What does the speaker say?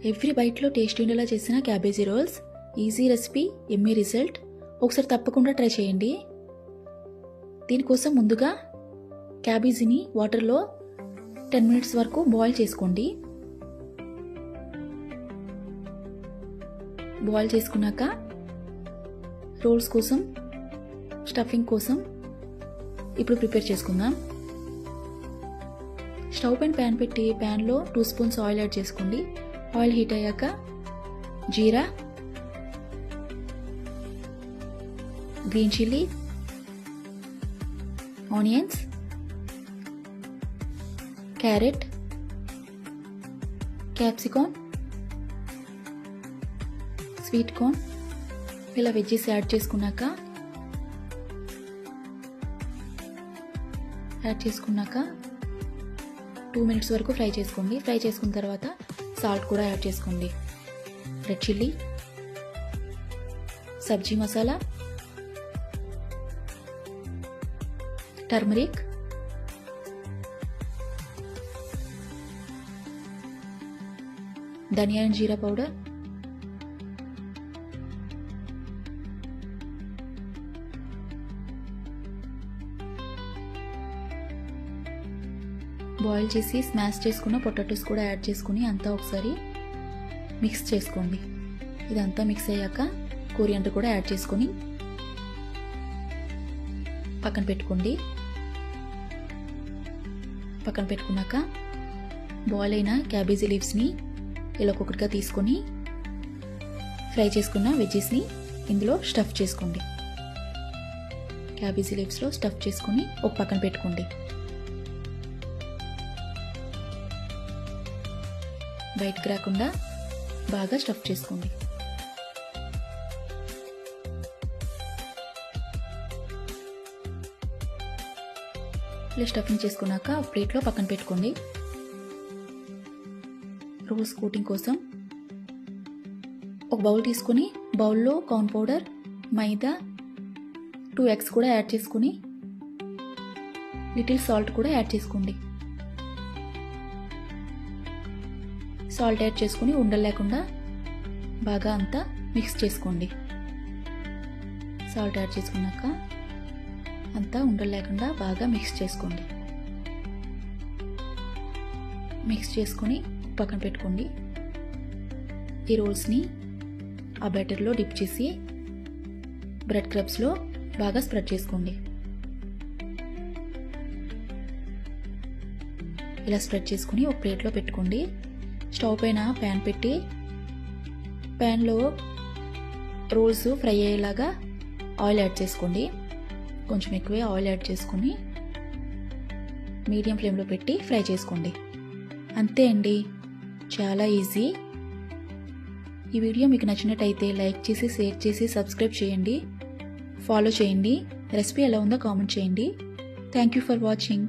Every బైట్లో taste ఉండేలా చేసిన cabbage rolls. Easy recipe, ఎమ్మీ రిజల్ట్. ఒకసారి తప్పకుండా ట్రై చేయండి. దీనికోసం ముందుగా క్యాబేజీని వాటర్లో 10 మినిట్స్ వరకు బాయిల్ చేసుకోండి. బాయిల్ చేసుకున్నాక రోల్స్ కోసం, స్టఫింగ్ కోసం ఇప్పుడు ప్రిపేర్ చేసుకుందాం. స్టవ్ పైన ప్యాన్ పెట్టి ప్యాన్లో 2 స్పూన్స్ ఆయిల్ యాడ్ చేసుకోండి. ఆయిల్ హీట్ అయ్యాక జీరా, green chilli, onions, carrot, capsicum, sweet corn ఇలా వెజ్జెస్ యాడ్ చేసుకున్నాక యాడ్ చేసుకున్నాక 2 మినిట్స్ వరకు ఫ్రై చేసుకోండి. ఫ్రై చేసుకున్న తర్వాత సాల్ట్ కూడా యాడ్ చేసుకోండి. Red chilli, sabzi masala, turmeric, dhania and jeera powder, boil చేసి స్మాష్ చేసుకున్న పొటాటోస్ కూడా యాడ్ చేసుకుని అంతా ఒకసారి మిక్స్ చేసుకోండి. ఇదంతా మిక్స్ అయ్యాక కొరియాండర్ కూడా యాడ్ చేసుకొని పక్కన పెట్టుకోండి. పక్కన పెట్టుకున్నాక బాయిల్ అయిన క్యాబేజీ లీవ్స్ని ఇలా ఒక్కొక్కటిగా తీసుకొని ఫ్రై చేసుకున్న వెజ్జెస్ని ఇందులో స్టఫ్ చేసుకోండి. క్యాబేజీ లీవ్స్లో స్టఫ్ చేసుకొని ఒక పక్కన పెట్టుకోండి. బయటకు రాకుండా బాగా స్టఫ్ చేసుకోండి. ఇలా స్టఫింగ్ చేసుకున్నాక ప్లేట్లో పక్కన పెట్టుకోండి. రోల్స్ కోటింగ్ కోసం ఒక బౌల్ తీసుకొని బౌల్లో కార్న్ పౌడర్, మైదా, 2 ఎగ్స్ కూడా యాడ్ చేసుకుని లిటిల్ సాల్ట్ కూడా యాడ్ చేసుకోండి. సాల్ట్ యాడ్ చేసుకుని ఉండలు లేకుండా బాగా అంతా మిక్స్ చేసుకోండి. సాల్ట్ యాడ్ చేసుకున్నాక అంతా ఉండలు లేకుండా బాగా మిక్స్ చేసుకోండి. మిక్స్ చేసుకొని పక్కన పెట్టుకోండి. ఈ రోల్స్ని ఆ బ్యాటర్లో డిప్ చేసి బ్రెడ్ క్రబ్స్లో బాగా స్ప్రెడ్ చేసుకోండి. ఇలా స్ప్రెడ్ చేసుకుని ఒక ప్లేట్లో పెట్టుకోండి. స్టవ్ పైన ప్యాన్ పెట్టి ప్యాన్లో రోల్స్ ఫ్రై అయ్యేలాగా ఆయిల్ యాడ్ చేసుకోండి. కొంచెం ఎక్కువే ఆయిల్ యాడ్ చేసుకుని మీడియం ఫ్లేమ్లో పెట్టి ఫ్రై చేసుకోండి. అంతే అండి, చాలా ఈజీ. ఈ వీడియో మీకు నచ్చినట్టయితే లైక్ చేసి, షేర్ చేసి, సబ్స్క్రైబ్ చేయండి, ఫాలో చేయండి. రెసిపీ ఎలా ఉందో కామెంట్ చేయండి. Thank you for watching.